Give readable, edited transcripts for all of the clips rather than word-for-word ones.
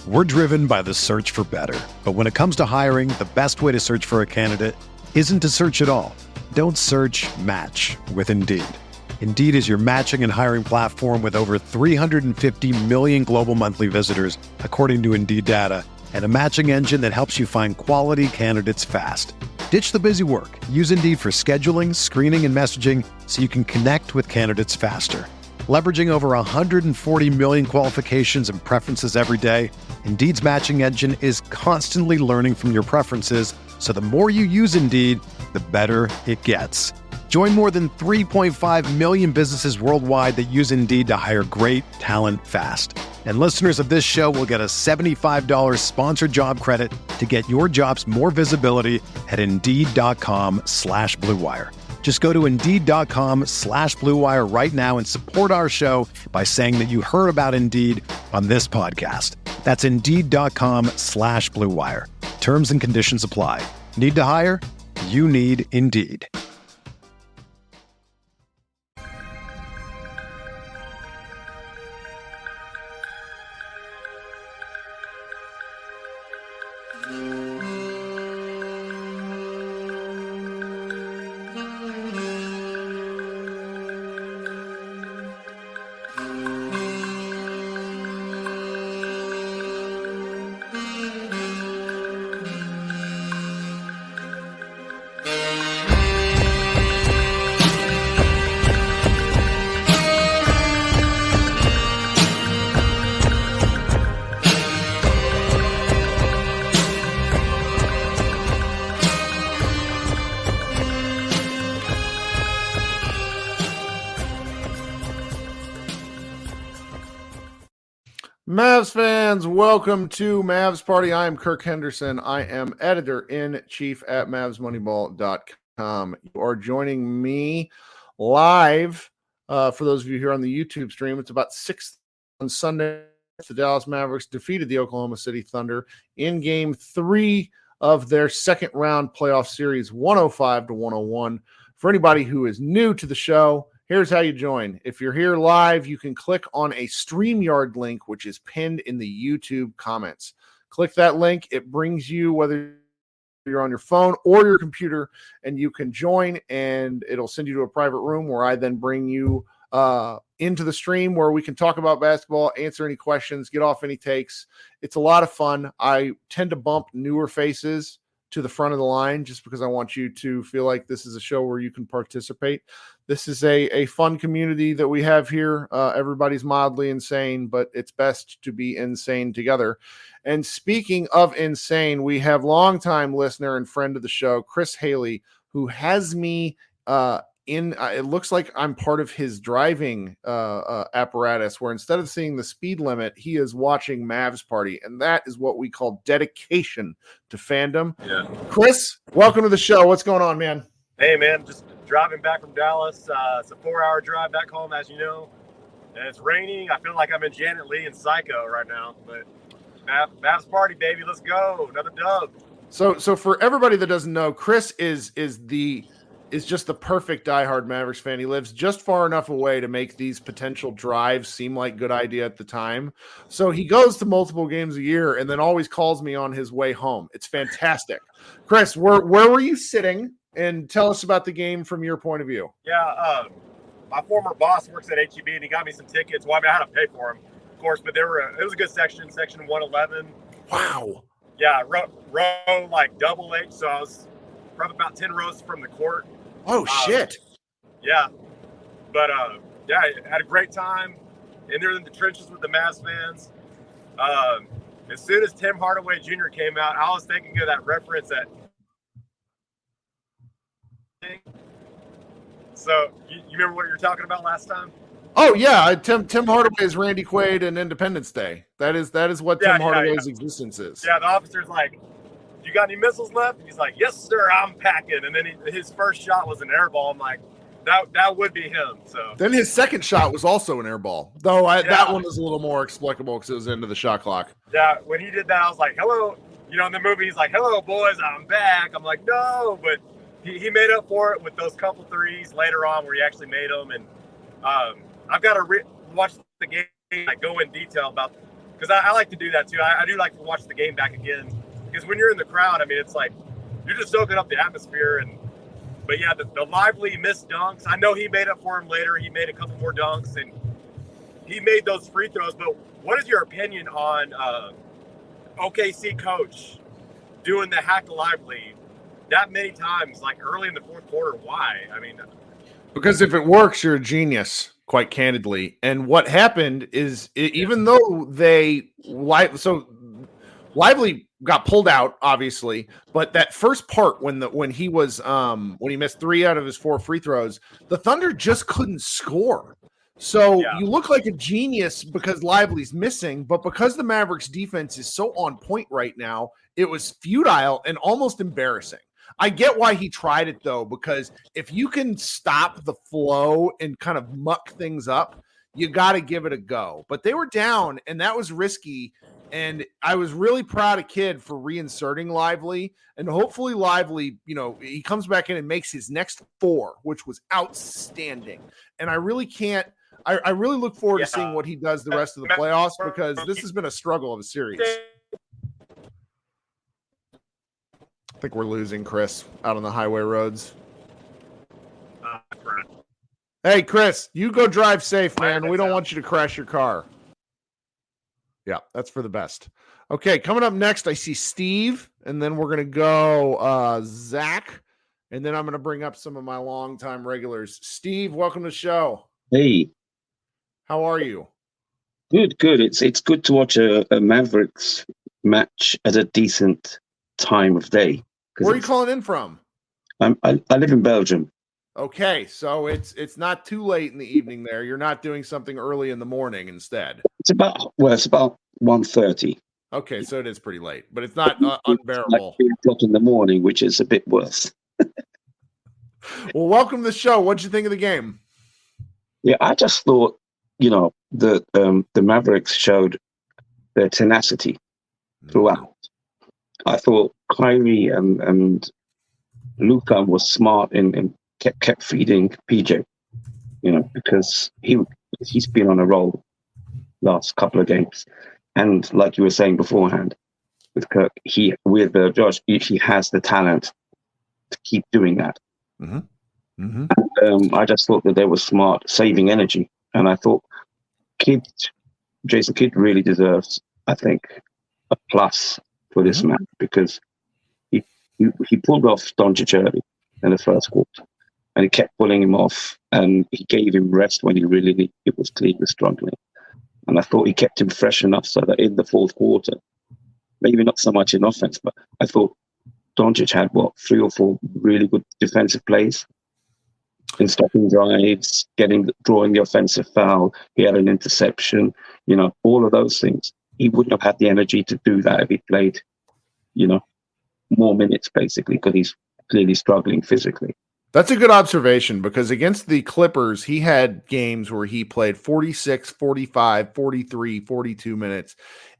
We're driven by the search for better. But when it comes to hiring, the best way to search for a candidate isn't to search at all. Don't search, match with Indeed. Indeed is your matching and hiring platform with over 350 million global monthly visitors, according to Indeed data, and a matching engine that helps you find quality candidates fast. Ditch the busy work. Use Indeed for scheduling, screening, and messaging so you can connect with candidates faster. Leveraging over 140 million qualifications and preferences every day, Indeed's matching engine is constantly learning from your preferences, so the more you use Indeed, the better it gets. Join more than 3.5 million businesses worldwide that use Indeed to hire great talent fast. And listeners of this show will get a $75 sponsored job credit to get your jobs more visibility at Indeed.com/Blue Wire. Just go to Indeed.com/Blue Wire right now and support our show by saying that you heard about Indeed on this podcast. That's Indeed.com/Blue Wire. Terms and conditions apply. Need to hire? You need Indeed. Mavs fans, welcome to Mavs Party. I am Kirk Henderson. I am editor-in-chief at MavsMoneyball.com. You are joining me live, for those of you here on the YouTube stream. It's about 6 on Sunday. The Dallas Mavericks defeated the Oklahoma City Thunder in Game 3 of their second-round playoff series, 105-101. For anybody who is new to the show, here's how you join. If you're here live, you can click on a StreamYard link, which is pinned in the YouTube comments. Click that link. It brings you, whether you're on your phone or your computer, and you can join, and it'll send you to a private room where I then bring you into the stream where we can talk about basketball, answer any questions, get off any takes. It's a lot of fun. I tend to bump newer faces to the front of the line just because I want you to feel like this is a show where you can participate. This is a fun community that we have here. Everybody's mildly insane, but it's best to be insane together. And speaking of insane, we have longtime listener and friend of the show, Chris Haley, who has me it looks like I'm part of his driving apparatus, where instead of seeing the speed limit, he is watching Mavs Party. And that is what we call dedication to fandom. Yeah. Chris, welcome to the show. What's going on, man? Hey, man, just driving back from Dallas. It's a 4-hour drive back home, as you know. And it's raining. I feel like I'm in Janet Leigh and Psycho right now. But Mavs Party, baby. Let's go. Another dub. So for everybody that doesn't know, Chris is just the perfect diehard Mavericks fan. He lives just far enough away to make these potential drives seem like good idea at the time. So he goes to multiple games a year and then always calls me on his way home. It's fantastic. Chris, where were you sitting? And tell us about the game from your point of view. Yeah, my former boss works at HEB, and he got me some tickets. Well, I mean, I had to pay for them, of course, but it was a good section 111. Wow. Yeah, row like double H, so I was probably about 10 rows from the court. Oh, shit. Yeah. But, yeah, I had a great time in there in the trenches with the Mavs fans. As soon as Tim Hardaway Jr. came out, I was thinking of that reference at So, you remember what you were talking about last time? Oh, yeah. Tim Hardaway is Randy Quaid and Independence Day. That is what Tim Hardaway's existence is. Yeah, the officer's like, you got any missiles left? And he's like, yes, sir, I'm packing. And then his first shot was an air ball. I'm like, that would be him. So then his second shot was also an air ball, though that one was a little more explicable because it was into the shot clock. Yeah, when he did that, I was like, hello. You know, in the movie, he's like, hello, boys, I'm back. I'm like, no, but he made up for it with those couple threes later on where he actually made them. And I've got to watch the game, like go in detail about because I like to do that too. I do like to watch the game back again, because when you're in the crowd, I mean, it's like you're just soaking up the atmosphere. But yeah, the Lively missed dunks. I know he made up for him later. He made a couple more dunks, and he made those free throws. But what is your opinion on OKC coach doing the hack Lively that many times, like early in the fourth quarter? Why? I mean, because if it works, you're a genius, quite candidly. And what happened is, even though Lively got pulled out, obviously, but that first part when he missed 3 out of his 4 free throws, the Thunder just couldn't score. So you look like a genius because Lively's missing, but because the Mavericks defense is so on point right now, it was futile and almost embarrassing. I get why he tried it, though, because if you can stop the flow and kind of muck things up, you got to give it a go. But they were down, and that was risky. And I was really proud of Kid for reinserting Lively. And hopefully Lively, he comes back in and makes his next 4, which was outstanding. And I really look forward to seeing what he does the rest of the playoffs, because this has been a struggle of a series. I think we're losing Chris out on the highway roads. Hey, Chris, you go drive safe, man. We don't want you to crash your car. Yeah, that's for the best. Okay, coming up next, I see Steve, and then we're going to go Zach, and then I'm going to bring up some of my longtime regulars. Steve, welcome to the show. Hey. How are you? Good. It's good to watch a Mavericks match at a decent time of day. Where are you calling in from? I live in Belgium. Okay, so it's not too late in the evening there. You're not doing something early in the morning instead. It's about 1:30. Okay, so it is pretty late, but it's not unbearable. Like 3 o'clock in the morning, which is a bit worse. Well, welcome to the show. What'd you think of the game? Yeah, I just thought, the Mavericks showed their tenacity throughout. I thought Kyrie and Luka was smart and kept feeding PJ, because he's been on a roll last couple of games. And like you were saying beforehand with Kirk, Josh, he has the talent to keep doing that. Mm-hmm. Mm-hmm. And, I just thought that they were smart, saving energy. And I thought Jason Kidd really deserves, I think, a plus for this match, because he pulled off Doncic early in the first quarter, and he kept pulling him off, and he gave him rest when it was clear he was struggling. And I thought he kept him fresh enough so that in the fourth quarter, maybe not so much in offense, but I thought Doncic had 3 or 4 really good defensive plays in stopping drives, drawing the offensive foul. He had an interception, all of those things. He wouldn't have had the energy to do that if he played, more minutes, basically, because he's clearly struggling physically. That's a good observation, because against the Clippers, he had games where he played 46, 45, 43, 42 minutes.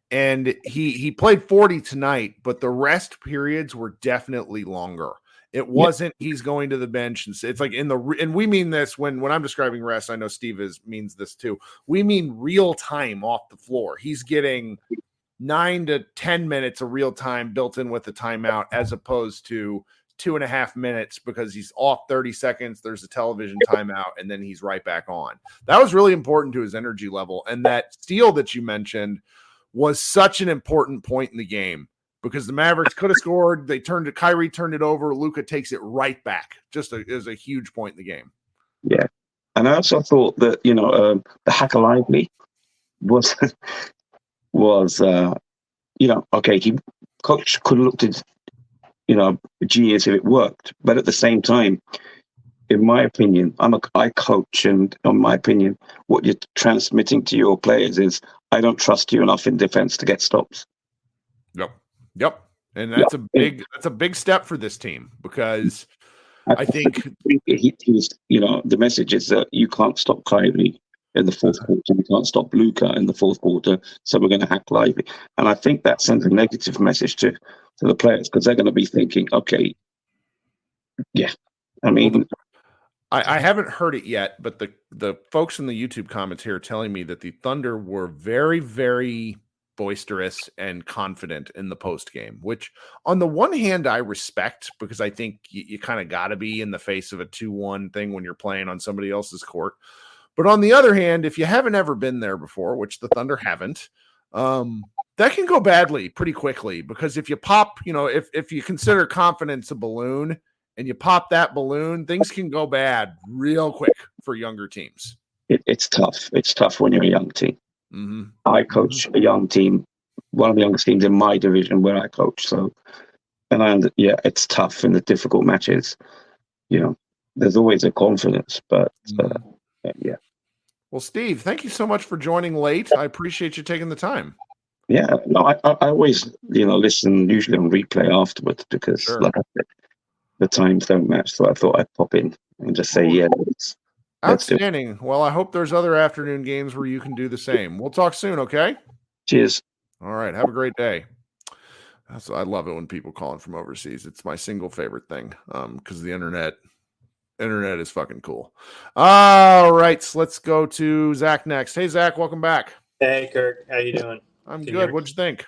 And he played 40 tonight, but the rest periods were definitely longer. It wasn't he's going to the bench, and it's like and we mean this when I'm describing rest. I know Steve means this too. We mean real time off the floor. He's getting 9 to 10 minutes of real time built in with the timeout, as opposed to 2.5 minutes because he's off 30 seconds. There's a television timeout, and then he's right back on. That was really important to his energy level. And that steal that you mentioned was such an important point in the game, because the Mavericks could have scored. Kyrie turned it over. Luka takes it right back. Is a huge point in the game. Yeah. And I also thought that, the Hacker Lively was, coach could have looked at, genius if it worked. But at the same time, in my opinion, I coach, and in my opinion, what you're transmitting to your players is, I don't trust you enough in defense to get stops. Yep. And that's a big step for this team, because I think he was, the message is that you can't stop Kyrie in the fourth quarter. You can't stop Luka in the fourth quarter. So we're going to hack Lively. And I think that sends a negative message to the players, because they're going to be thinking, okay, yeah. I mean, I haven't heard it yet, but the folks in the YouTube comments here are telling me that the Thunder were very, very boisterous and confident in the post game, which on the one hand I respect, because I think you kind of got to be in the face of a 2-1 thing when you're playing on somebody else's court. But on the other hand, if you haven't ever been there before, which the Thunder haven't, that can go badly pretty quickly, because if you pop, if you consider confidence a balloon and you pop that balloon, things can go bad real quick for younger teams. It's tough. It's tough when you're a young team. Mm-hmm. I coach a young team, one of the youngest teams in my division where I coach. So, it's tough in the difficult matches. There's always a confidence, but yeah. Well, Steve, thank you so much for joining late. I appreciate you taking the time. Yeah, no, I always, listen usually on replay afterwards, because Sure. like I said, the times don't match. So I thought I'd pop in and just say, yeah, outstanding. Well, I hope there's other afternoon games where you can do the same. We'll talk soon, okay? Cheers. All right. Have a great day. I love it when people call in from overseas. It's my single favorite thing, because the internet is fucking cool. All right. So let's go to Zach next. Hey, Zach, welcome back. Hey, Kirk. How you doing? I'm good. What'd you think?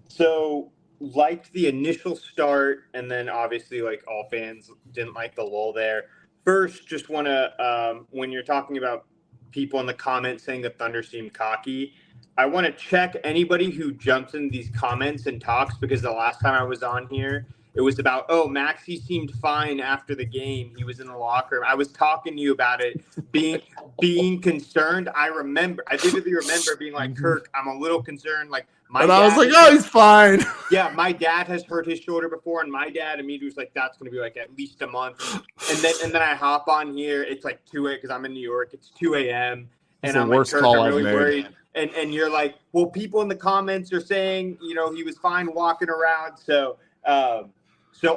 So liked the initial start, and then obviously, like all fans, didn't like the lull there. First, just want to, when you're talking about people in the comments saying the Thunder seemed cocky, I want to check anybody who jumps in these comments and talks, because the last time I was on here, it was about, Maxey seemed fine after the game. He was in the locker room. I was talking to you about it, being concerned. I vividly remember being like, Kirk, I'm a little concerned. Like, I was like, he's fine. Yeah, my dad has hurt his shoulder before, and my dad immediately was like, that's going to be like at least a month. And then I hop on here. It's like 2 a.m. because I'm in New York. It's 2 a.m. And I'm like, Kirk, I'm really worried. And you're like, well, people in the comments are saying, he was fine walking around. So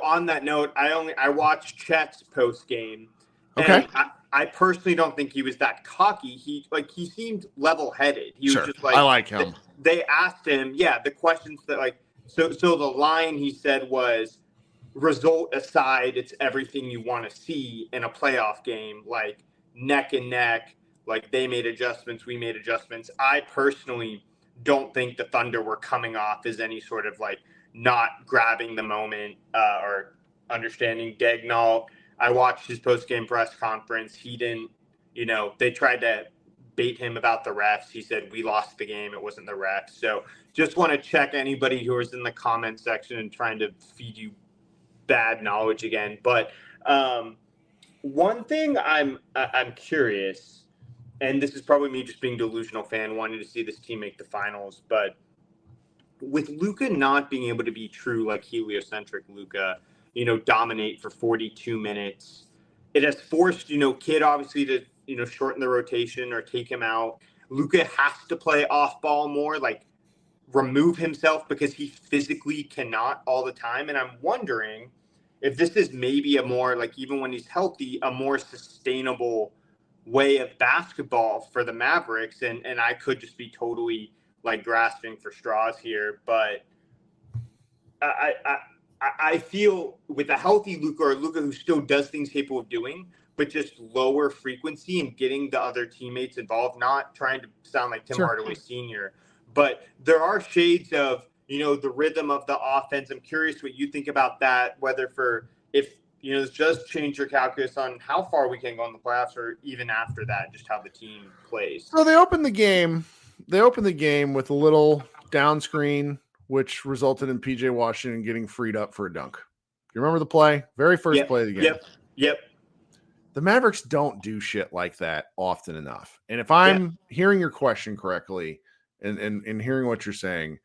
on that note, I watched Chet's post game. Okay. I personally don't think he was that cocky. He seemed level headed. He was just like, I like him. They asked him, the questions that so the line he said was, result aside, it's everything you want to see in a playoff game, like neck and neck, like they made adjustments, we made adjustments. I personally don't think the Thunder were coming off as any sort of like not grabbing the moment or understanding. Dagnall, I watched his post-game press conference. He didn't, they tried to bait him about the refs. He said, we lost the game. It wasn't the refs. So just want to check anybody who was in the comment section and trying to feed you bad knowledge again. But one thing I'm curious, and this is probably me just being a delusional fan wanting to see this team make the finals, but with Luka not being able to be true, like heliocentric Luka, dominate for 42 minutes, it has forced, Kid obviously to, shorten the rotation or take him out. Luka has to play off ball more, like remove himself, because he physically cannot all the time. And I'm wondering if this is maybe a more, like, even when he's healthy, a more sustainable way of basketball for the Mavericks. And I could just be totally like grasping for straws here, but I feel with a healthy Luka, or Luka who still does things capable of doing, but just lower frequency and getting the other teammates involved, not trying to sound like Tim Hardaway Sr., but there are shades of, the rhythm of the offense. I'm curious what you think about that, whether if this does change your calculus on how far we can go in the playoffs, or even after that, just how the team plays. So they opened the game with a little down screen, which resulted in PJ Washington getting freed up for a dunk. You remember the play? Very first play of the game. Yep. The Mavericks don't do shit like that often enough. And if I'm hearing your question correctly and hearing what you're saying,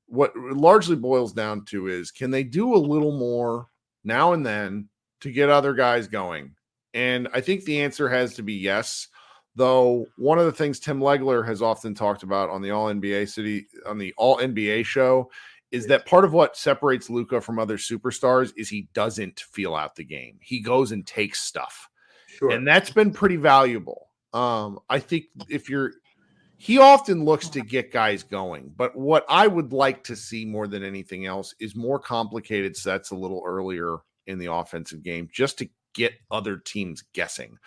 what it largely boils down to is, can they do a little more now and then to get other guys going? And I think the answer has to be yes. Though one of the things Tim Legler has often talked about on the All NBA show is that part of what separates Luka from other superstars is he doesn't feel out the game. He goes and takes stuff. Sure. And that's been pretty valuable. I think he often looks to get guys going, but what I would like to see more than anything else is more complicated sets a little earlier in the offensive game, just to get other teams guessing.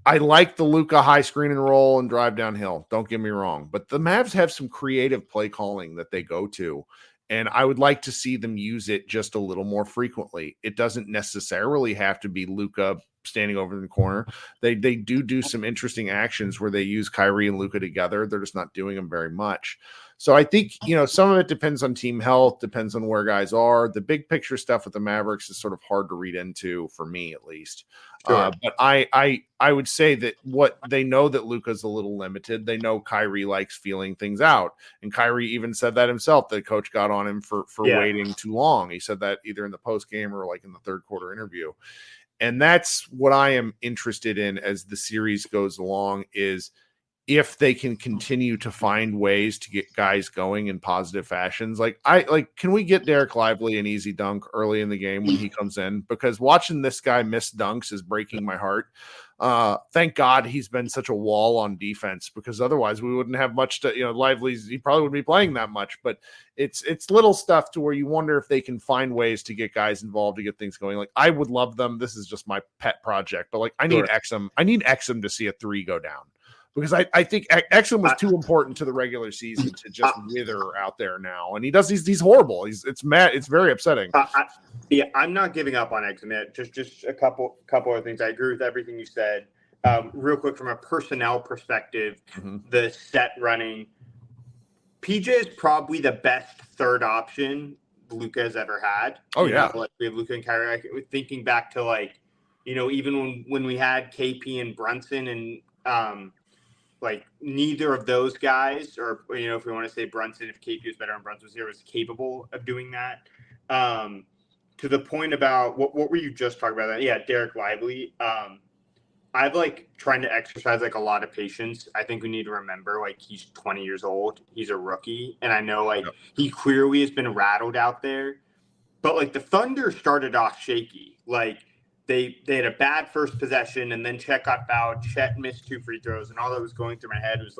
I like the Luka high screen and roll and drive downhill. Don't get me wrong, but the Mavs have some creative play calling that they go to, and I would like to see them use it just a little more frequently. It doesn't necessarily have to be Luka standing over in the corner. They do some interesting actions where they use Kyrie and Luka together. They're just not doing them very much. So I think, some of it depends on team health, depends on where guys are. The big picture stuff with the Mavericks is sort of hard to read into, for me at least. Sure. But I would say that what they know that Luka's a little limited. They know Kyrie likes feeling things out. And Kyrie even said that himself, that coach got on him for waiting too long. He said that either in the post game or like in the third quarter interview. And that's what I am interested in as the series goes along, is if they can continue to find ways to get guys going in positive fashions. Can we get Derek Lively an easy dunk early in the game when he comes in? Because watching this guy miss dunks is breaking my heart. Thank God he's been such a wall on defense, because otherwise we wouldn't have much to, Lively's, he probably wouldn't be playing that much, but it's little stuff to where you wonder if they can find ways to get guys involved, to get things going. Like, I would love them. This is just my pet project, but I need Exum. I need Exum to see a 3 go down, because I think Exum was too important to the regular season to just wither out there now. And he's horrible. It's mad. It's very upsetting. I'm not giving up on Exum yet. Just a couple of things. I agree with everything you said. Real quick, from a personnel perspective, the set running, PJ is probably the best third option Luka has ever had. Oh, yeah. We have Luka and Kyrie. Thinking back to even when we had KP and Brunson, and neither of those guys, or if we want to say Brunson, if KP was better and Brunson was here, was capable of doing that. To the point about what were you just talking about? Yeah, Derek Lively. I've trying to exercise a lot of patience. I think we need to remember he's 20 years old. He's a rookie, and I know he clearly has been rattled out there. But the Thunder started off shaky. They had a bad first possession, and then Chet got fouled. Chet missed 2 free throws, and all that was going through my head was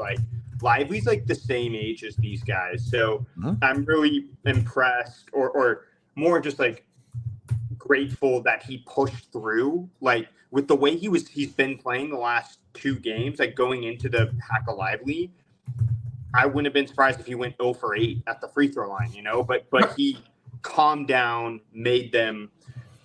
Lively's the same age as these guys. So I'm really impressed, or more just grateful that he pushed through. With the way he's been playing the last 2 games, going into the Hack of Lively, I wouldn't have been surprised if he went 0 for 8 at the free throw line, but he calmed down, made them.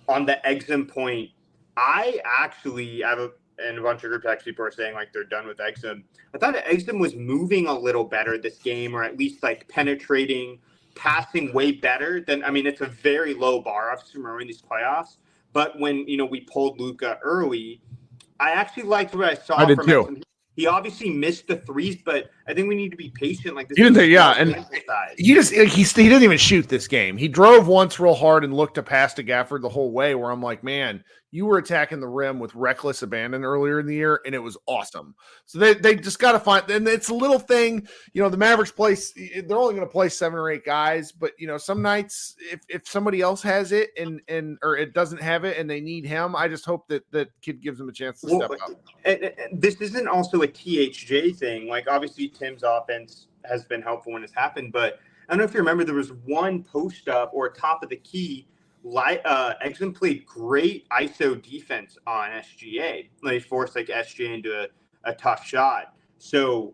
On the Exum point, I have and a bunch of group text people are saying they're done with Exum. I thought Exum was moving a little better this game, or at least penetrating, passing way better than. It's a very low bar, obviously, remember in these playoffs. But when we pulled Luka early, I actually liked what I saw from Exum. He obviously missed the threes, but I think we need to be patient. This and he didn't even shoot this game. He drove once real hard and looked to pass to Gafford the whole way, where I'm like, man, you were attacking the rim with reckless abandon earlier in the year, and it was awesome. So they just got to find, and it's a little thing, the Mavericks they're only going to play 7 or 8 guys, but some nights if somebody else has it or it doesn't have it and they need him, I just hope that kid gives them a chance to step up. And this isn't also a THJ thing. Obviously Tim's offense has been helpful when it's happened, but I don't know if you remember, there was one post up or top of the key. Exum played great ISO defense on SGA. They forced SGA into a tough shot. So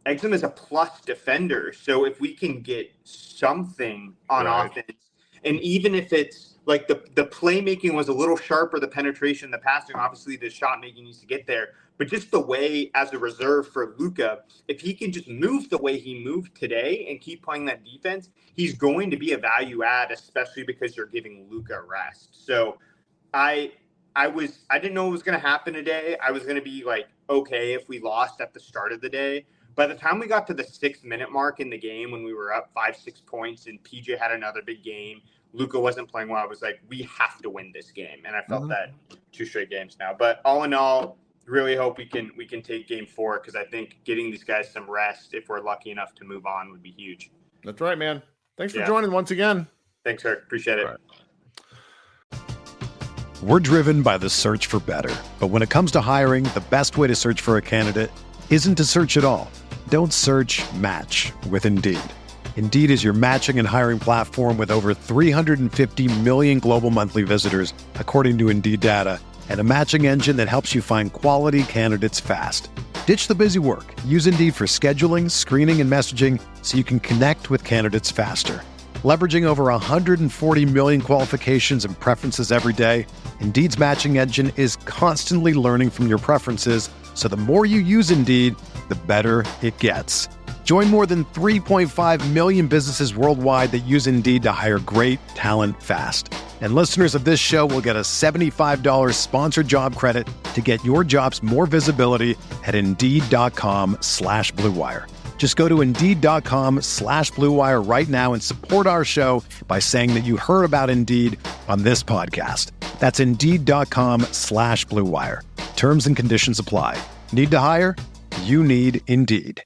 Exum is a plus defender. So if we can get something on offense, and even if it's the playmaking was a little sharper, the penetration, the passing, obviously the shot making needs to get there. But just the way, as a reserve for Luka, if he can just move the way he moved today and keep playing that defense, he's going to be a value add, especially because you're giving Luka rest. So I didn't know what was going to happen today. I was going to be okay if we lost at the start of the day. By the time we got to the 6-minute mark in the game, when we were up 5-6 points and PJ had another big game, Luka wasn't playing well, I was we have to win this game. And I felt that 2 straight games now. But all in all, really hope we can take game 4, because I think getting these guys some rest, if we're lucky enough to move on, would be huge. That's right, man. Thanks for joining once again. Thanks, Kirk. Appreciate it. Right. We're driven by the search for better. But when it comes to hiring, the best way to search for a candidate isn't to search at all. Don't search, match with Indeed. Indeed is your matching and hiring platform with over 350 million global monthly visitors, according to Indeed data, and a matching engine that helps you find quality candidates fast. Ditch the busy work. Use Indeed for scheduling, screening, and messaging so you can connect with candidates faster. Leveraging over 140 million qualifications and preferences every day, Indeed's matching engine is constantly learning from your preferences, so the more you use Indeed, the better it gets. Join more than 3.5 million businesses worldwide that use Indeed to hire great talent fast. And listeners of this show will get a $75 sponsored job credit to get your jobs more visibility at Indeed.com/Blue Wire. Just go to Indeed.com/Blue Wire right now and support our show by saying that you heard about Indeed on this podcast. That's Indeed.com/Blue Wire. Terms and conditions apply. Need to hire? You need Indeed.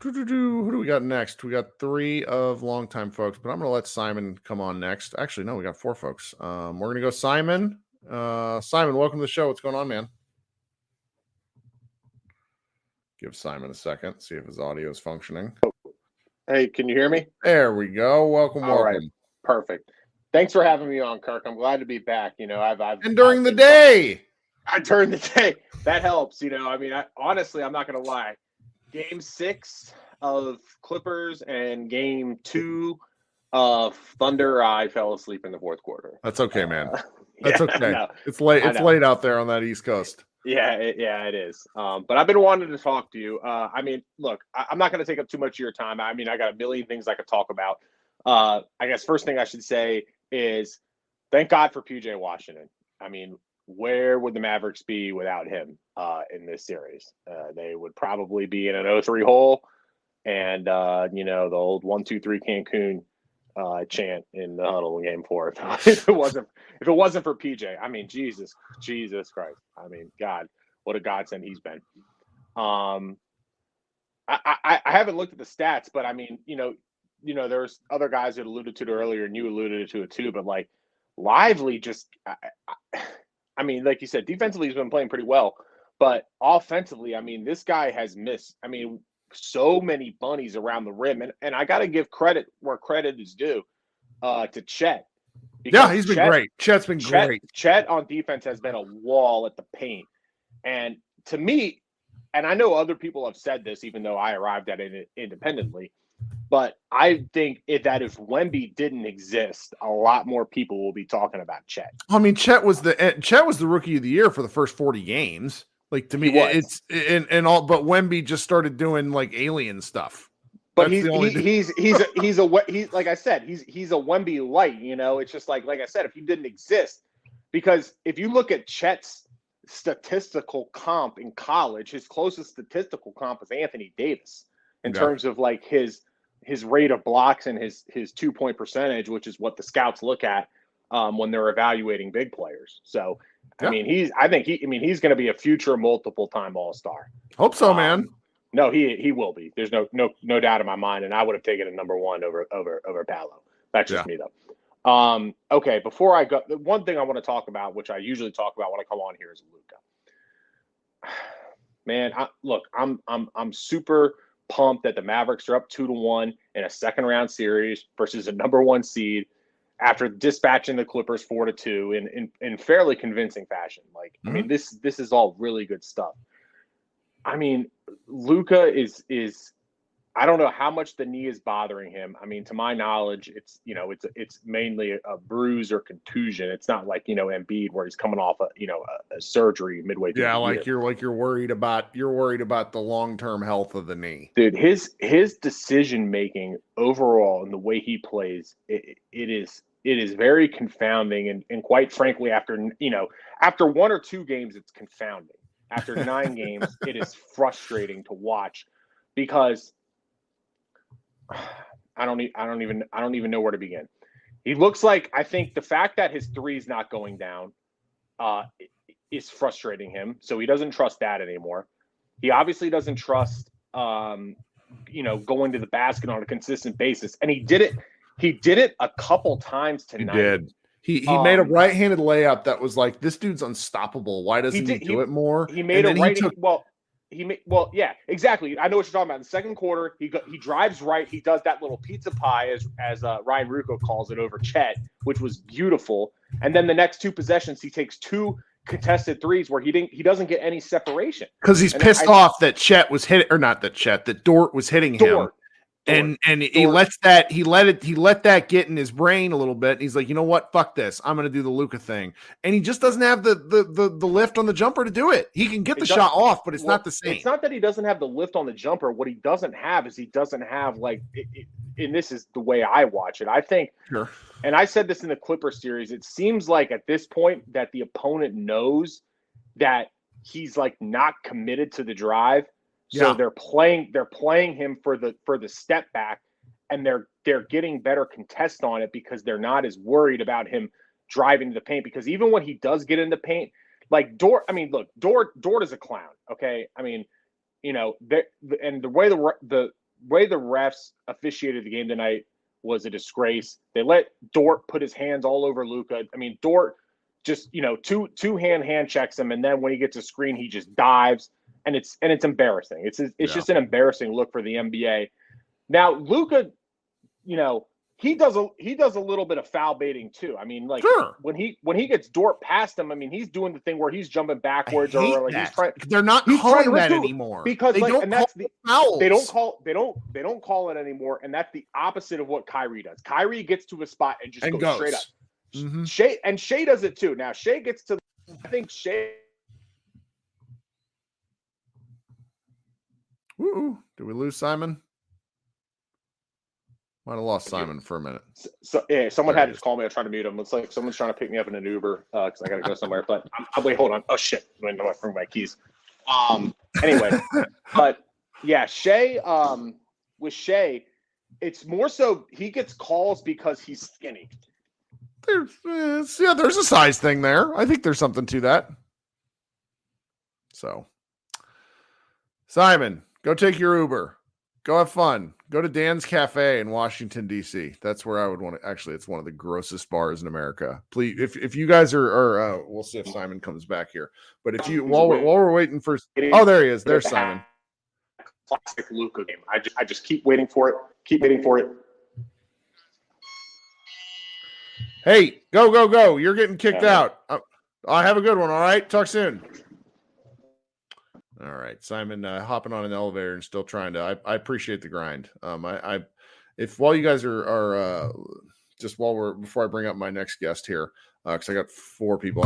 Who do we got next? We got 3 of longtime folks, but I'm going to let Simon come on next. Actually, no, we got 4 folks. We're going to go Simon. Simon, welcome to the show. What's going on, man? Give Simon a second, see if his audio is functioning. Hey, can you hear me? There we go. Welcome. All right. Perfect. Thanks for having me on, Kirk. I'm glad to be back. You know, I've and during the day. During the day. That helps. You know, I mean, honestly, I'm not going to lie. Game 6 of Clippers and Game 2 of Thunder, I fell asleep in the fourth quarter. That's okay, man. That's okay. No, it's late. It's late out there on that East Coast. Yeah, it is. But I've been wanting to talk to you. I mean, look, I'm not going to take up too much of your time. I mean, I got a million things I could talk about. I guess first thing I should say is thank God for PJ Washington. I mean, where would the Mavericks be without him in this series? They would probably be in an 0-3 hole, and you know, the old 1-2-3 Cancun chant in the huddle in Game 4. If it wasn't for PJ, I mean, Jesus Christ! I mean, God, what a godsend he's been. I haven't looked at the stats, but I mean, you know, there's other guys that alluded to it earlier, and you alluded to it too. But like, Lively just. I mean, like you said, defensively he's been playing pretty well, but offensively, I mean, this guy has missed. I mean, so many bunnies around the rim, and I got to give credit where credit is due to Chet. Yeah, he's been great. Chet's been great. Chet on defense has been a wall at the paint, and to me, and I know other people have said this, even though I arrived at it independently. But I think that if Wemby didn't exist, a lot more people will be talking about Chet. I mean, Chet was the rookie of the year for the first 40 games. Like, to me, it's and all. But Wemby just started doing like alien stuff. But he's like I said, he's a Wemby light. You know, it's just like I said, if he didn't exist, because if you look at Chet's statistical comp in college, his closest statistical comp is Anthony Davis in terms of like his rate of blocks and his 2-point percentage, which is what the scouts look at when they're evaluating big players. So, I mean, he's going to be a future multiple-time All-Star. Hope so, man. No, he will be. There's no doubt in my mind, and I would have taken a number 1 over Paolo. That's just me, though. Okay, before I go, the one thing I want to talk about, which I usually talk about when I come on here, is Luka. Man, I'm super pumped that the Mavericks are up 2-1 in a second round series versus a number 1 seed after dispatching the Clippers 4-2 in fairly convincing fashion. Like, I mean, this is all really good stuff. I mean, Luka is I don't know how much the knee is bothering him. I mean, to my knowledge, it's mainly a bruise or contusion. It's not like, Embiid where he's coming off a surgery midway through. Yeah, you're worried about the long-term health of the knee. Dude, his decision making overall and the way he plays, it is very confounding, and quite frankly, after 1 or 2 games, it's confounding. After 9 games, it is frustrating to watch because I don't even know where to begin. He looks like, I think the fact that his 3's not going down is frustrating him. So he doesn't trust that anymore. He obviously doesn't trust going to the basket on a consistent basis. And he did it a couple times tonight. He did. He made a right-handed layup that was like, this dude's unstoppable. Why doesn't he do it more? He made a right. well, yeah, exactly. I know what you're talking about. In the second quarter, he drives right. He does that little pizza pie, as Ryan Rucco calls it, over Chet, which was beautiful. And then the next 2 possessions, he takes 2 contested threes where he doesn't get any separation because he's pissed off that Chet was hit, or not that Chet, that Dort was hitting him. And he let that get in his brain a little bit. And he's like, you know what? Fuck this. I'm going to do the Luka thing. And he just doesn't have the lift on the jumper to do it. He can get the shot off, but it's not the same. It's not that he doesn't have the lift on the jumper. What he doesn't have is he doesn't have and this is the way I watch it. I think, sure. And I said this in the Clipper series, it seems like at this point that the opponent knows that he's like not committed to the drive. So they're playing him for the step back, and they're getting better contest on it because they're not as worried about him driving to the paint. Because even when he does get in the paint, like Dort, I mean, look, Dort is a clown. Okay, I mean, you know, and the way the refs officiated the game tonight was a disgrace. They let Dort put his hands all over Luka. I mean, Dort just, you know, two hand checks him, and then when he gets a screen, he just dives. And it's embarrassing. It's just an embarrassing look for the NBA. Now Luka, you know, he does a little bit of foul baiting too. I mean, like when he gets Dort past him, I mean, he's doing the thing where he's jumping backwards or like they're not calling that anymore because they don't that's the fouls. They don't call it anymore, and that's the opposite of what Kyrie does. Kyrie gets to a spot and just goes straight up. Mm-hmm. Shea does it too. Now Shea gets to, I think Shea. Ooh, did we lose Simon? Might have lost Simon for a minute. So yeah, someone had to call me. I tried to mute him. It's like someone's trying to pick me up in an Uber because I got to go somewhere. But wait, hold on. Oh shit! I know I bring my keys. Anyway, but yeah, Shea. With Shea, it's more so he gets calls because he's skinny. There's a size thing there. I think there's something to that. So, Simon, go take your Uber. Go have fun. Go to Dan's Cafe in Washington, D.C. That's where I would want to. Actually, it's one of the grossest bars in America. Please, if you guys are we'll see if Simon comes back here. But if you while we're waiting for, oh, there he is. There's Simon. Classic Luka game. I just keep waiting for it. Keep waiting for it. Hey, go! You're getting kicked out. I'll have a good one. All right, talk soon. All right, Simon, hopping on an elevator and still trying to. I appreciate the grind. If while you guys are before I bring up my next guest here, because I got 4 people.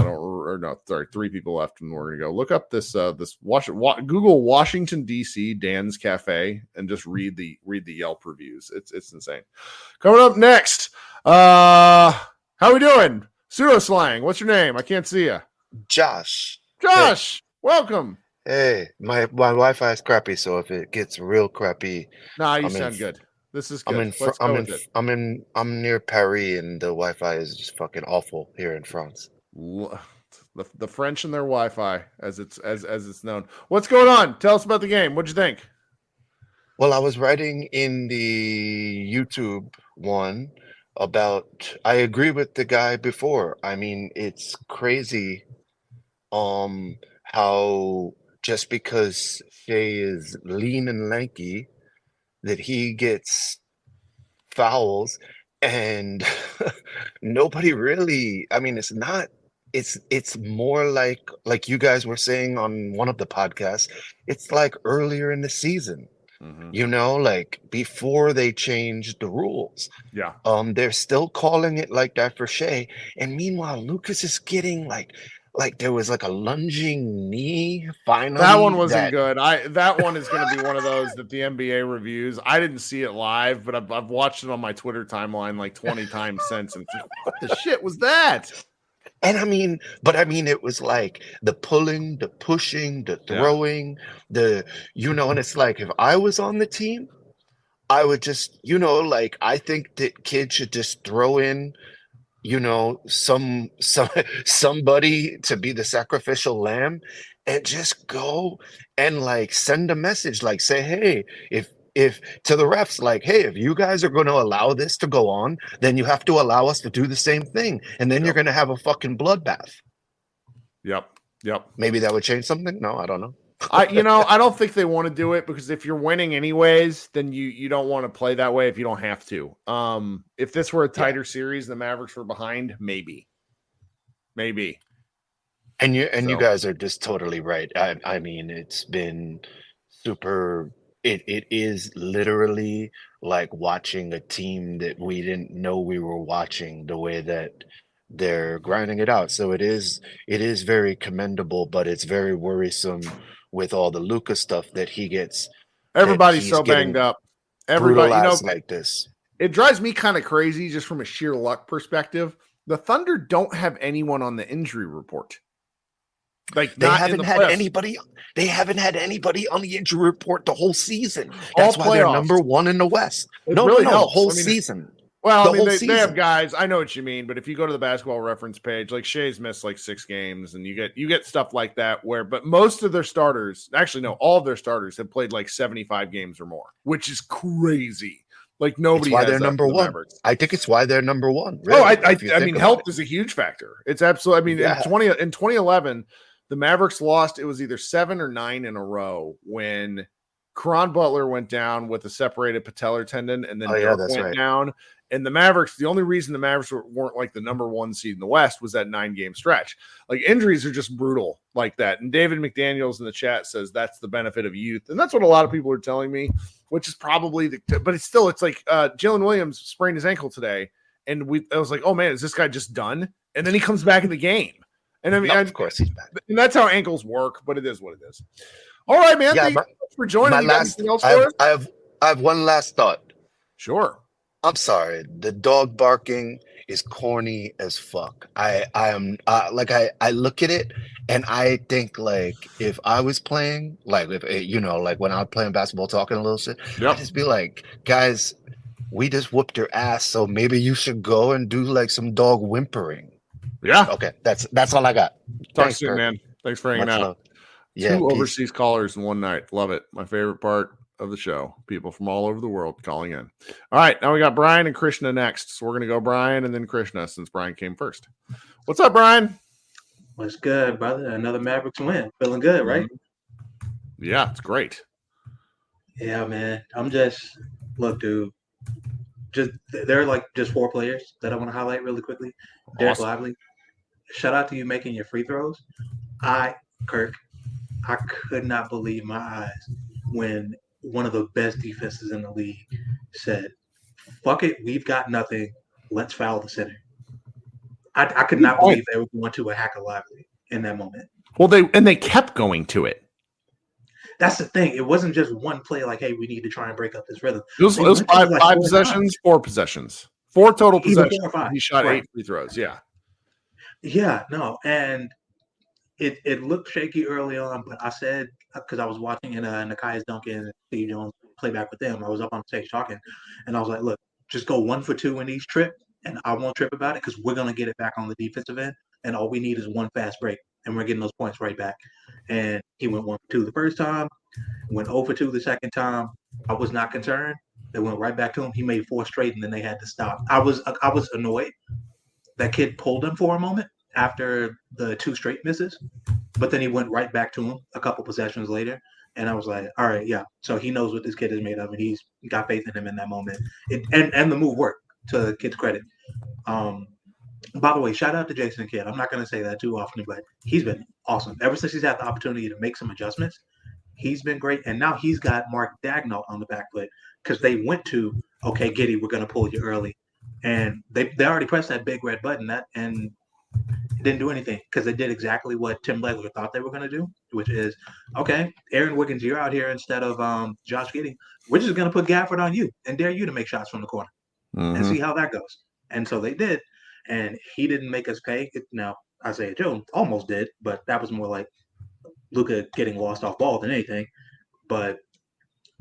Three people left, and we're gonna go look up this Google Washington D.C. Dan's Cafe and just read the Yelp reviews. It's insane. Coming up next, how we doing? Pseudo slang. What's your name? I can't see you. Josh. Hey. Welcome. Hey, my Wi-Fi is crappy, so if it gets real crappy, you sound good. This is good. I'm near Paris, and the Wi-Fi is just fucking awful here in France. The French and their Wi-Fi, as it's known. What's going on? Tell us about the game. What'd you think? Well, I was writing in the YouTube one about. I agree with the guy before. I mean, it's crazy. How just because Shea is lean and lanky, that he gets fouls, and nobody really. I mean, it's not. It's more like you guys were saying on one of the podcasts. It's like earlier in the season, you know, like before they changed the rules. Yeah. They're still calling it like that for Shea, and meanwhile, Lucas is getting like there was like a lunging knee. Finally, that one wasn't good. That one is going to be one of those that the NBA reviews. I didn't see it live, but I've watched it on my Twitter timeline like 20 times since. And what the shit was that? And I mean, it was like the pulling, the pushing, the throwing, and it's like if I was on the team, I would just, I think that kids should just throw in. Somebody to be the sacrificial lamb, and just go and like send a message, like say, hey, if to the refs, like, hey, if you guys are going to allow this to go on, then you have to allow us to do the same thing, and then you're going to have a fucking bloodbath. Yep. Maybe that would change something. No, I don't know. I don't think they want to do it because if you're winning anyways, then you don't want to play that way if you don't have to. If this were a tighter series, the Mavericks were behind, maybe. And you guys are just totally right. I mean, it's been super. It is literally like watching a team that we didn't know we were watching, the way that they're grinding it out. So it is very commendable, but it's very worrisome with all the Luka stuff that he gets. Everybody's so banged up. Everybody, brutalized like this. It drives me kind of crazy just from a sheer luck perspective. The Thunder don't have anyone on the injury report. Like they haven't had anybody. They haven't had anybody on the injury report the whole season. That's why they're number one in the West. No, the whole season. Well, they have guys. I know what you mean, but if you go to the Basketball Reference page, like Shea's missed like 6 games, and you get stuff like that but most of their starters, actually no, all of their starters have played like 75 games or more, which is crazy. Like nobody. It's why they're number one. I think it's why they're number one. Really, I mean, health is a huge factor. It's absolutely. I mean, in 2011. The Mavericks lost, it was either 7 or 9 in a row when Caron Butler went down with a separated patellar tendon, and then Dirk went down. And the Mavericks, the only reason the Mavericks weren't like the number 1 seed in the West was that 9-game stretch. Like injuries are just brutal like that. And David McDaniels in the chat says that's the benefit of youth. And that's what a lot of people are telling me, which is probably but it's like Jalen Williams sprained his ankle today. And I was like, oh man, is this guy just done? And then he comes back in the game. And I mean, of course he's back. And that's how ankles work, but it is what it is. All right, man. Thank you for joining. I have one last thought. Sure. I'm sorry. The dog barking is corny as fuck. I look at it and I think like if I was playing, like if like when I'm playing basketball, talking a little shit, I'd just be like, guys, we just whooped your ass, so maybe you should go and do like some dog whimpering. Yeah. Okay. That's all I got. Talk soon, man. Thanks for hanging out. Yeah. 2 overseas callers in one night. Love it. My favorite part of the show. People from all over the world calling in. All right. Now we got Brian and Krishna next. So we're going to go Brian and then Krishna since Brian came first. What's up, Brian? What's good, brother? Another Mavericks win. Feeling good, right? Yeah, it's great. Yeah, man. Look, dude. There are like just 4 players that I want to highlight really quickly. Derek Lively. Shout out to you making your free throws. Kirk, I could not believe my eyes when one of the best defenses in the league said, fuck it, we've got nothing. Let's foul the center. I could not believe they were going to a hack of Lively in that moment. Well, they kept going to it. That's the thing. It wasn't just one play like, hey, we need to try and break up this rhythm. It was 5 possessions, 4 possessions. 4 total possessions. He shot 8 free throws. Yeah. Yeah, no. And it looked shaky early on, but I said, because I was watching Nekias Duncan and Steve Jones play back with them, I was up on stage talking, and I was like, look, just go 1 for 2 in each trip, and I won't trip about it because we're going to get it back on the defensive end, and all we need is 1 fast break, and we're getting those points right back. And he went 1 for 2 the first time, went 0 for 2 the second time. I was not concerned. They went right back to him. He made 4 straight, and then they had to stop. I was annoyed. That kid pulled him for a moment after the 2 straight misses, but then he went right back to him a couple possessions later. And I was like, all right, yeah. So he knows what this kid is made of, and he's got faith in him in that moment. And the move worked, to the kid's credit. By the way, shout out to Jason Kidd. I'm not going to say that too often, but he's been awesome. Ever since he's had the opportunity to make some adjustments, he's been great. And now he's got Mark Daigneault on the back foot because they went to, okay, Giddey, we're going to pull you early. And they already pressed that big red button and it didn't do anything because they did exactly what Tim Legler thought they were going to do, which is, okay, Aaron Wiggins, you're out here instead of Josh Giddey. We're just going to put Gafford on you and dare you to make shots from the corner and see how that goes. And so they did. And he didn't make us pay. Now, Isaiah Jones almost did, but that was more like Luka getting lost off ball than anything. But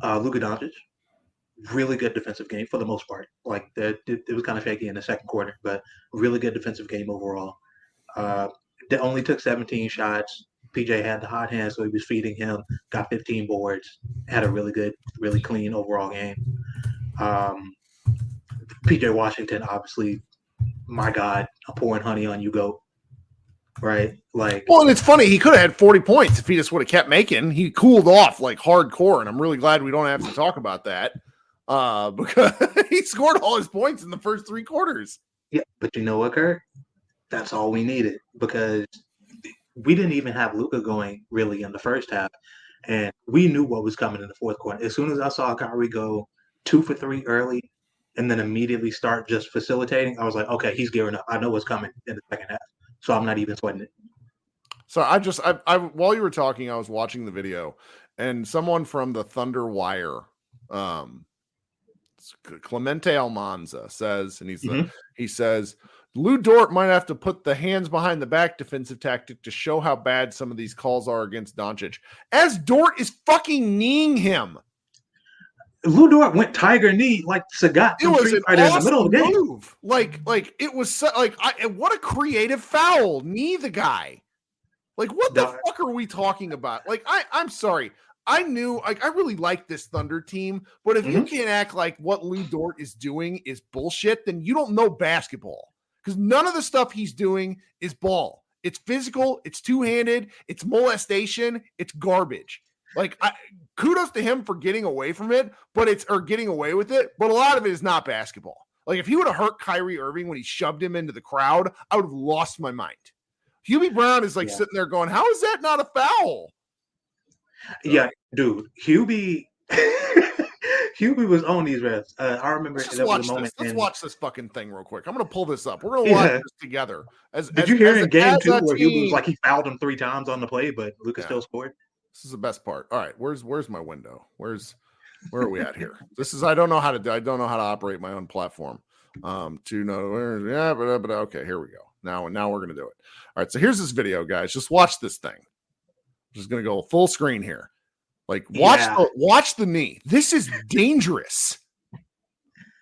Luka Doncic, really good defensive game for the most part. Like it was kind of shaky in the second quarter, but really good defensive game overall. They only took 17 shots. PJ had the hot hand, so he was feeding him. Got 15 boards. Had a really good, really clean overall game. PJ Washington, obviously, my God, I'm pouring honey on you, GOAT. right? Like, well, and it's funny. He could have had 40 points if he just would have kept making. He cooled off like hardcore, and I'm really glad we don't have to talk about that because he scored all his points in the first 3 quarters. yeah, but you know what, Kirk? That's all we needed because we didn't even have Luka going really in the first half, and we knew what was coming in the fourth quarter. As soon as I saw Kyrie go 2 for 3 early and then immediately start just facilitating, I was like, okay, he's gearing up. I know what's coming in the second half, so I'm not even sweating it. So I while you were talking, I was watching the video, and someone from the Thunder Wire, Clemente Almanza says, and he says, Lou Dort might have to put the hands behind the back defensive tactic to show how bad some of these calls are against Doncic, as Dort is fucking kneeing him. Lou Dort went tiger knee like Sagat. It was an awesome in the middle of the game. move. Like it was what a creative foul. Knee the guy. Like, what the fuck are we talking about? Like, I'm sorry. I knew, like, I really like this Thunder team, but if you can't act like what Lou Dort is doing is bullshit, then you don't know basketball. Because none of the stuff he's doing is ball. It's physical, it's two-handed, it's molestation, it's garbage. Like, kudos to him for getting away from it, getting away with it, but a lot of it is not basketball. Like, if he would have hurt Kyrie Irving when he shoved him into the crowd, I would have lost my mind. Hubie Brown is sitting there going, how is that not a foul? Yeah, dude. Hubie was on these refs. I remember that was a moment. Let's watch this fucking thing real quick. I'm going to pull this up. We're going to watch this together. Did you hear in game 2 where Hubie was like he fouled him 3 times on the play, but Luka still scored? This is the best part. All right, where's my window? Where are we at here? I don't know how to operate my own platform. But okay, here we go. Now we're going to do it. All right, so here's this video, guys. Just watch this thing. I'm just going to go full screen here. Like, watch the knee. This is dangerous.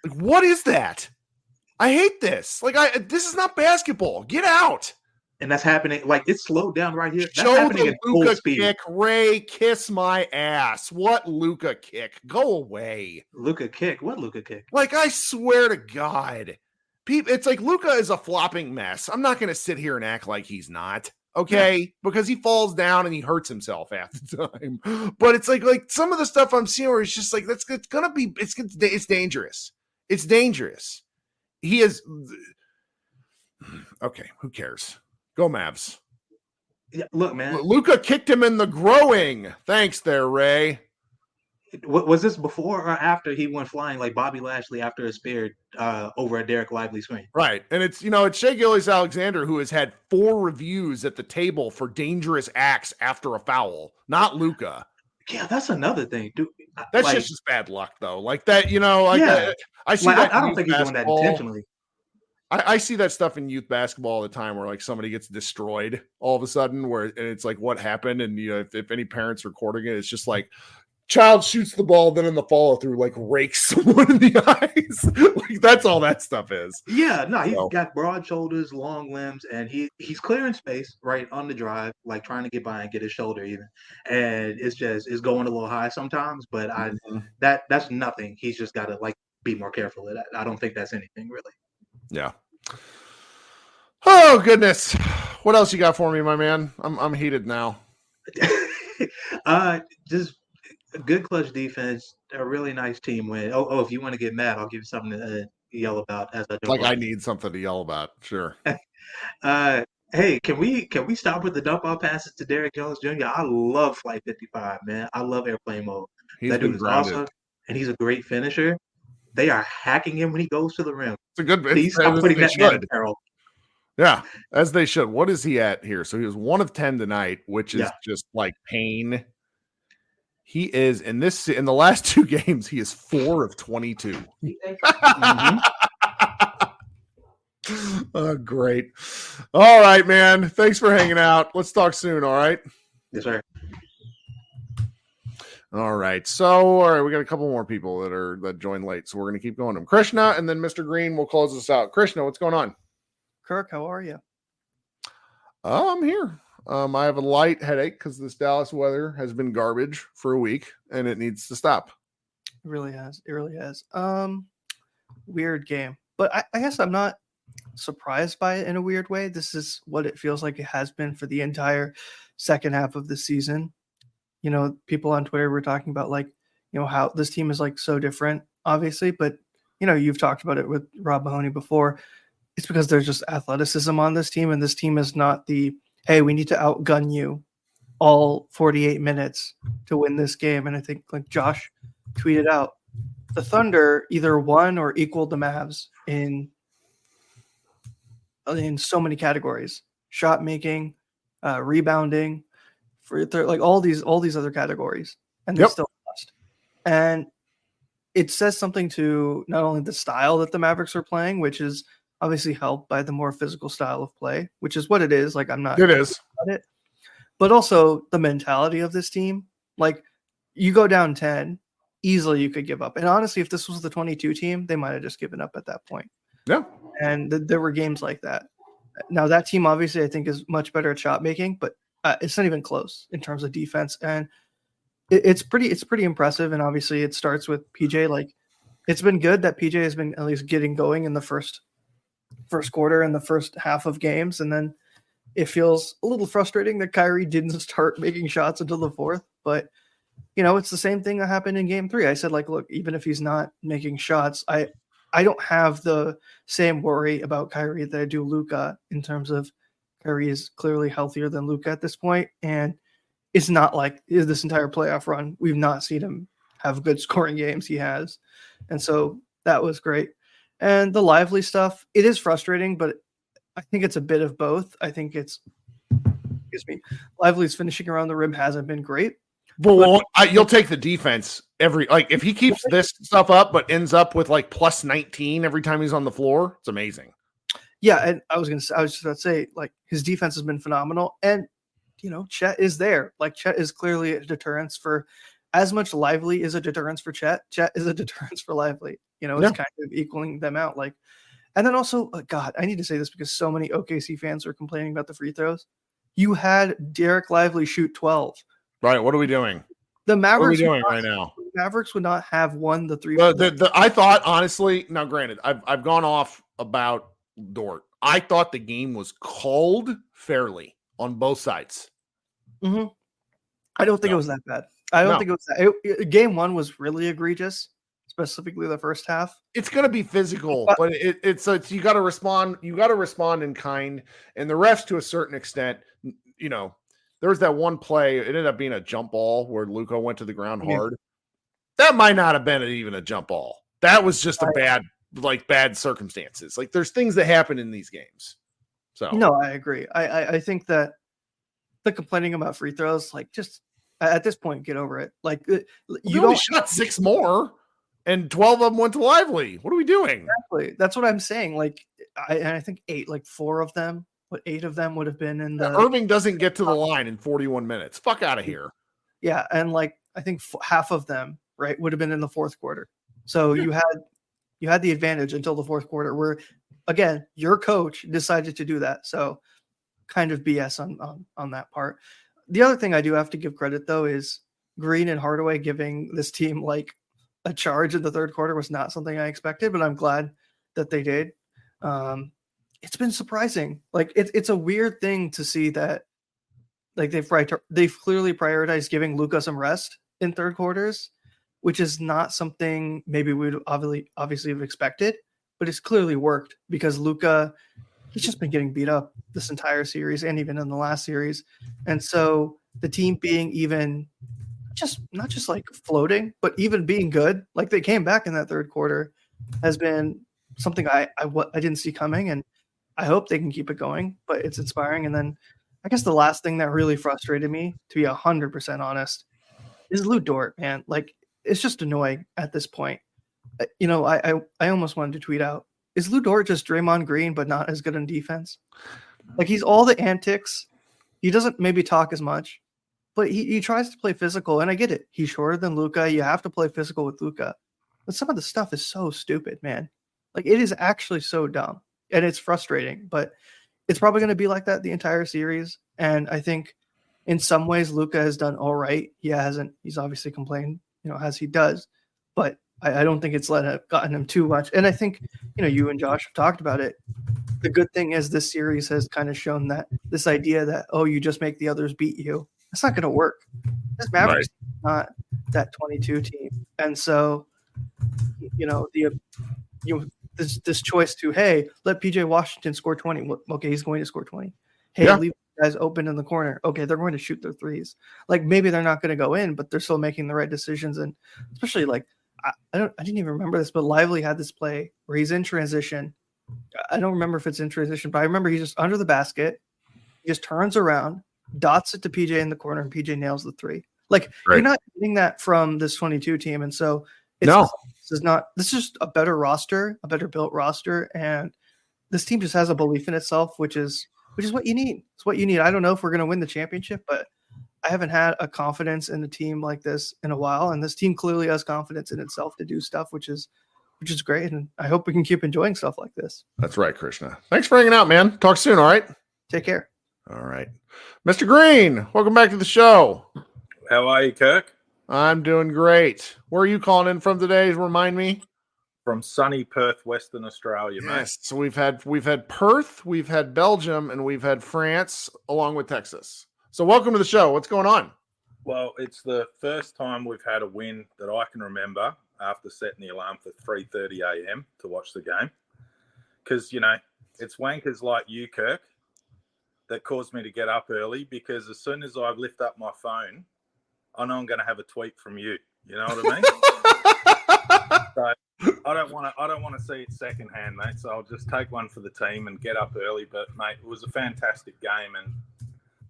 Like, what is that? I hate this. Like, this is not basketball. Get out. And that's happening. Like, it's slowed down right here. That's Show happening the at full Luka speed. kick. Ray, kiss my ass. What Luka kick? Go away. Luka kick? What Luka kick? Like, I swear to God. It's like Luka is a flopping mess. I'm not going to sit here and act like he's not. Okay, because he falls down and he hurts himself half the time. But it's like some of the stuff I'm seeing where it's just like it's dangerous. It's dangerous. He is okay. Who cares? Go Mavs. Yeah, look, man. Luka kicked him in the groin. Thanks, there, Ray. Was this before or after he went flying like Bobby Lashley after a spear over a Derek Lively screen? Right. And it's Shai Gilgeous-Alexander who has had 4 reviews at the table for dangerous acts after a foul, not Luka. Yeah, that's another thing, dude. That's just bad luck, though. Like that, I see that. I don't think he's doing that intentionally. I see that stuff in youth basketball all the time where like somebody gets destroyed all of a sudden and it's like what happened. And if any parents recording it, it's just like, child shoots the ball, then in the follow through, like rakes someone in the eyes. Like that's all that stuff is. Yeah, no, he's got broad shoulders, long limbs, and he's clearing space right on the drive, like trying to get by and get his shoulder even. And it's going a little high sometimes, but that's nothing. He's just got to like be more careful of that. I don't think that's anything really. Yeah. Oh goodness, what else you got for me, my man? I'm heated now. Just a good clutch defense, a really nice team win. Oh, if you want to get mad, I'll give you something to yell about as I do. Like I need something to yell about. Sure. Hey, can we stop with the dump off passes to Derrick Jones Jr.? I love Flight 55, man. I love airplane mode. That dude is awesome, and he's a great finisher. They are hacking him when he goes to the rim. It's a good. Please stop putting that man in peril. Yeah, as they should. What is he at here? So he was 1 of 10 tonight, which is just like pain. He is in the last 2 games, he is 4 of 22. Oh, great. All right, man. Thanks for hanging out. Let's talk soon. All right. Yes, sir. All right. So, all right, we got a couple more people that joined late, so we're going to keep going. Krishna and then Mr. Green will close us out. Krishna, what's going on? Kirk, how are you? I'm here. I have a light headache because this Dallas weather has been garbage for a week and it needs to stop. It really has. Weird game. But I guess I'm not surprised by it in a weird way. This is what it feels like it has been for the entire second half of the season. You know, people on Twitter were talking about like, you know, how this team is like so different, obviously, but you know, you've talked about it with Rob Mahoney before. It's because there's just athleticism on this team, and this team is not the, hey, we need to outgun you all 48 minutes to win this game. And I think like Josh tweeted out, the Thunder either won or equaled the Mavs in so many categories: shot making, rebounding, like all these other categories, and they still lost. And it says something to not only the style that the Mavericks are playing, which is obviously helped by the more physical style of play, which is what it is. Like I'm not, it is, about it, but also the mentality of this team. Like you go down 10, easily you could give up. And honestly, if this was the 22 team, they might have just given up at that point. Yeah. And there were games like that. Now that team obviously I think is much better at shot making, but it's not even close in terms of defense. And it's pretty impressive. And obviously it starts with PJ. Like it's been good that PJ has been at least getting going in the first quarter and the first half of games. And then it feels a little frustrating that Kyrie didn't start making shots until the fourth, but you know, it's the same thing that happened in game 3. I said, like, look, even if he's not making shots, I don't have the same worry about Kyrie that I do Luka, in terms of Kyrie is clearly healthier than Luka at this point. And it's not like this entire playoff run, we've not seen him have good scoring games. He has. And so that was great. And the Lively stuff, it is frustrating, but I think it's a bit of both. I think Lively's finishing around the rim hasn't been great. Well, you'll take the defense if he keeps this stuff up, but ends up with like plus 19 every time he's on the floor. It's amazing. Yeah. And I was just about to say, like, his defense has been phenomenal. And, you know, Chet is there. Like, Chet is clearly a deterrence for as much. Lively is a deterrence for Chet. Chet is a deterrence for Lively. You know, it's kind of equaling them out. Like, and then also, God, I need to say this because so many OKC fans are complaining about the free throws. You had Derek Lively shoot 12. Right. What are we doing? The Mavericks. What are we doing right now? Mavericks would not have won the 3. I thought, honestly, now granted, I've gone off about Dort. I thought the game was called fairly on both sides. Mm-hmm. I don't think it was that bad. I don't think it was that. Game 1 was really egregious, specifically the first half. It's going to be physical, but it's you got to respond. You got to respond in kind, and the refs, to a certain extent, you know. There was that one play. It ended up being a jump ball where Luka went to the ground hard. That might not have been even a jump ball. That was just bad circumstances. Like there's things that happen in these games. So no, I agree. I think that the complaining about free throws, like just at this point, get over it. Like you only shot 6 more, and 12 of them went to Lively. What are we doing? Exactly. That's what I'm saying. Like I think 8, like 4 of them. But 8 of them would have been in the. Irving doesn't get to the line in 41 minutes. Fuck out of here. Yeah, and like I think half of them, right, would have been in the fourth quarter. So you had the advantage until the fourth quarter, where again your coach decided to do that. So kind of BS on that part. The other thing I do have to give credit though is Green and Hardaway giving this team like a charge in the third quarter was not something I expected, but I'm glad that they did. It's been surprising. Like it's a weird thing to see that like they've clearly prioritized giving Luka some rest in third quarters, which is not something maybe we'd obviously have expected, but it's clearly worked because Luka, he's just been getting beat up this entire series and even in the last series. And so the team being even not just like floating, but even being good, like they came back in that third quarter, has been something I didn't see coming. And I hope they can keep it going, but it's inspiring. And then I guess the last thing that really frustrated me, to be 100% honest, is Lou Dort, man. Like, it's just annoying at this point. You know, I almost wanted to tweet out, is Lou Dort just Draymond Green, but not as good on defense? Like, he's all the antics. He doesn't maybe talk as much, but he tries to play physical. And I get it. He's shorter than Luka. You have to play physical with Luka. But some of the stuff is so stupid, man. Like, it is actually so dumb. And it's frustrating, but it's probably going to be like that the entire series. And I think in some ways, Luka has done all right. He's obviously complained, you know, as he does, but I don't think it's gotten him too much. And I think, you know, you and Josh have talked about it. the good thing is this series has kind of shown that this idea that, oh, you just make the others beat you, that's not going to work. This Mavericks is not that 22 team. And so, this choice to, hey, let PJ Washington score 20. Okay, he's going to score 20. Hey, leave guys open in the corner. Okay, they're going to shoot their threes. Like, maybe they're not going to go in, but they're still making the right decisions. And especially, like, I didn't even remember this, but Lively had this play where he's in transition. I don't remember if it's in transition, but I remember he's just under the basket. He just turns around, dots it to PJ in the corner, and PJ nails the three. Like, you're not getting that from this 22 team. And so this is just a better roster, a better built roster. And this team just has a belief in itself, which is what you need. It's what you need. I don't know if we're going to win the championship, but I haven't had a confidence in a team like this in a while. And this team clearly has confidence in itself to do stuff, which is great. And I hope we can keep enjoying stuff like this. That's right, Krishna. Thanks for hanging out, man. Talk soon. All right. Take care. All right. Mr. Green, welcome back to the show. How are you, Kirk? I'm doing great. Where are you calling in from today? Remind me. From sunny Perth, Western Australia, mate. Yes. So we've had Perth, we've had Belgium, and we've had France, along with Texas. So welcome to the show. What's going on? Well, it's the first time we've had a win that I can remember after setting the alarm for 3:30 a.m. to watch the game. Because, it's wankers like you, Kirk, that caused me to get up early, because as soon as I lift up my phone, I know I'm going to have a tweet from you. You know what I mean? So I don't want to see it secondhand, mate. So I'll just take one for the team and get up early. But mate, it was a fantastic game, and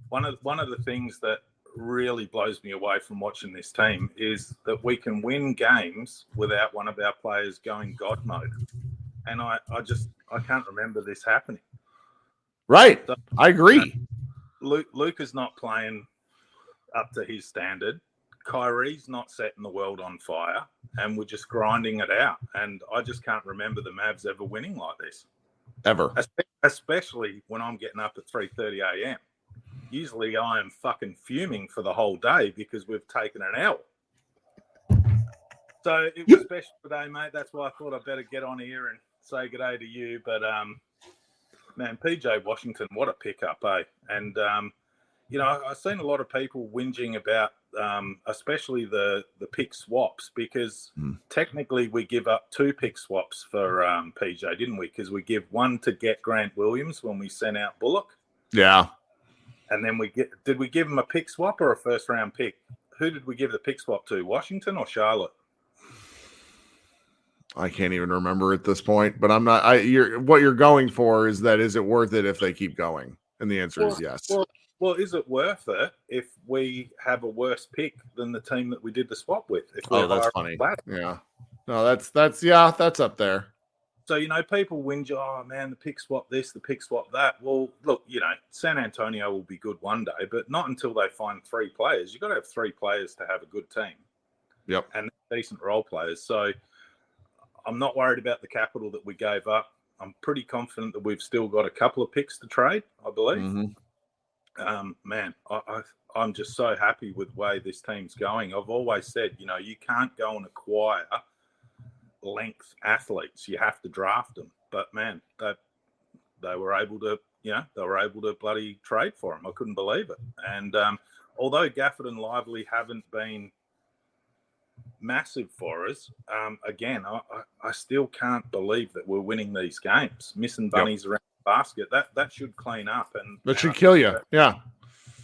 one of the things that really blows me away from watching this team is that we can win games without one of our players going God mode, and I can't remember this happening. Right, so, I agree. Luke is not playing up to his standard. Kyrie's not setting the world on fire, and we're just grinding it out. And I just can't remember the Mavs ever winning like this. Ever. Especially when I'm getting up at 3:30 a.m. Usually I am fucking fuming for the whole day because we've taken an L. So it was special today, mate. That's why I thought I'd better get on here and say good day to you. But, man, PJ Washington, what a pickup, eh? And, I've seen a lot of people whinging about especially the pick swaps, because technically we give up 2 pick swaps for PJ, didn't we? Because we give one to get Grant Williams when we sent out Bullock. Yeah. And then did we give him a pick swap or a first round pick? Who did we give the pick swap to? Washington or Charlotte? I can't even remember at this point, but I'm not. What you're going for is it worth it if they keep going? And the answer is yes. Well, is it worth it if we have a worse pick than the team that we did the swap with? That's funny. Yeah. No, that's up there. So, people whinge, oh, man, the pick swap this, the pick swap that. Well, look, San Antonio will be good one day, but not until they find 3 players. You've got to have 3 players to have a good team. Yep. And decent role players. So I'm not worried about the capital that we gave up. I'm pretty confident that we've still got a couple of picks to trade, I believe. Mm-hmm. Man, I'm just so happy with the way this team's going. I've always said, you can't go and acquire length athletes. You have to draft them. But man, they were able to, bloody trade for them. I couldn't believe it. And although Gafford and Lively haven't been massive for us, again, I still can't believe that we're winning these games. Missing bunnies around the basket, that should clean up, and that should kill you. Yeah.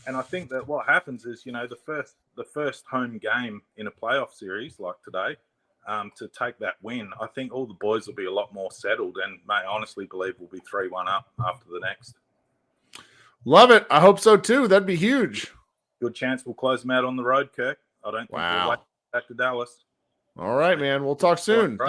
And I think that what happens is, the first home game in a playoff series like today, to take that win, I think all the boys will be a lot more settled, and mate, I honestly believe we'll be 3-1 up after the next. Love it. I hope so too. That'd be huge. Good chance we'll close them out on the road, Kirk. I don't think we'll wait back to Dallas. All right, man. We'll talk soon. Right.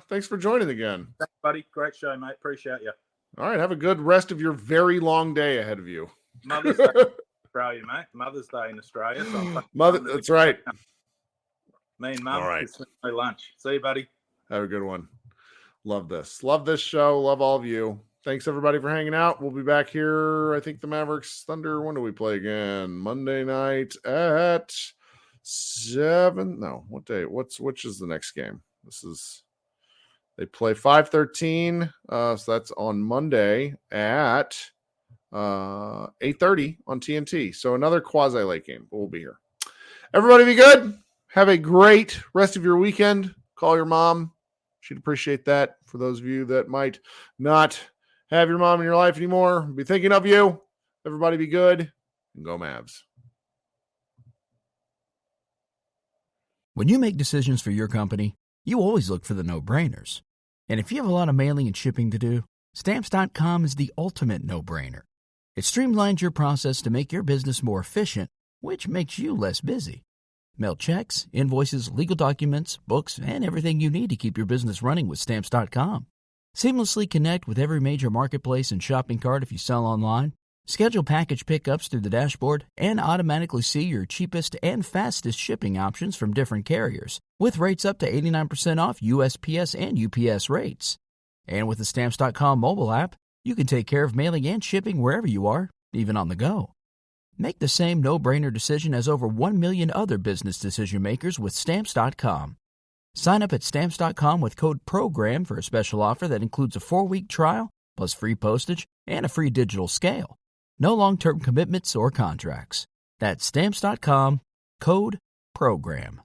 Thanks for joining again. Thanks, buddy. Great show, mate. Appreciate you. All right. Have a good rest of your very long day ahead of you. Mother's Day in Australia, mate. Mother's Day in Australia. So that's right. Me and Mum. All right. No lunch. See you, buddy. Have a good one. Love this. Love this show. Love all of you. Thanks, everybody, for hanging out. We'll be back here. I think the Mavericks-Thunder. When do we play again? Monday night at 7. No, what day? Which is the next game? This is They play 5:13. So that's on Monday at 8:30 on TNT. So another quasi-late game, but we'll be here. Everybody be good. Have a great rest of your weekend. Call your mom. She'd appreciate that. For those of you that might not have your mom in your life anymore, be thinking of you. Everybody be good. And go Mavs. When you make decisions for your company, you always look for the no-brainers. And if you have a lot of mailing and shipping to do, Stamps.com is the ultimate no-brainer. It streamlines your process to make your business more efficient, which makes you less busy. Mail checks, invoices, legal documents, books, and everything you need to keep your business running with Stamps.com. Seamlessly connect with every major marketplace and shopping cart if you sell online. Schedule package pickups through the dashboard and automatically see your cheapest and fastest shipping options from different carriers, with rates up to 89% off USPS and UPS rates. And with the Stamps.com mobile app, you can take care of mailing and shipping wherever you are, even on the go. Make the same no-brainer decision as over 1 million other business decision makers with Stamps.com. Sign up at Stamps.com with code PROGRAM for a special offer that includes a 4-week trial, plus free postage and a free digital scale. No long-term commitments or contracts. That's Stamps.com, code PROGRAM.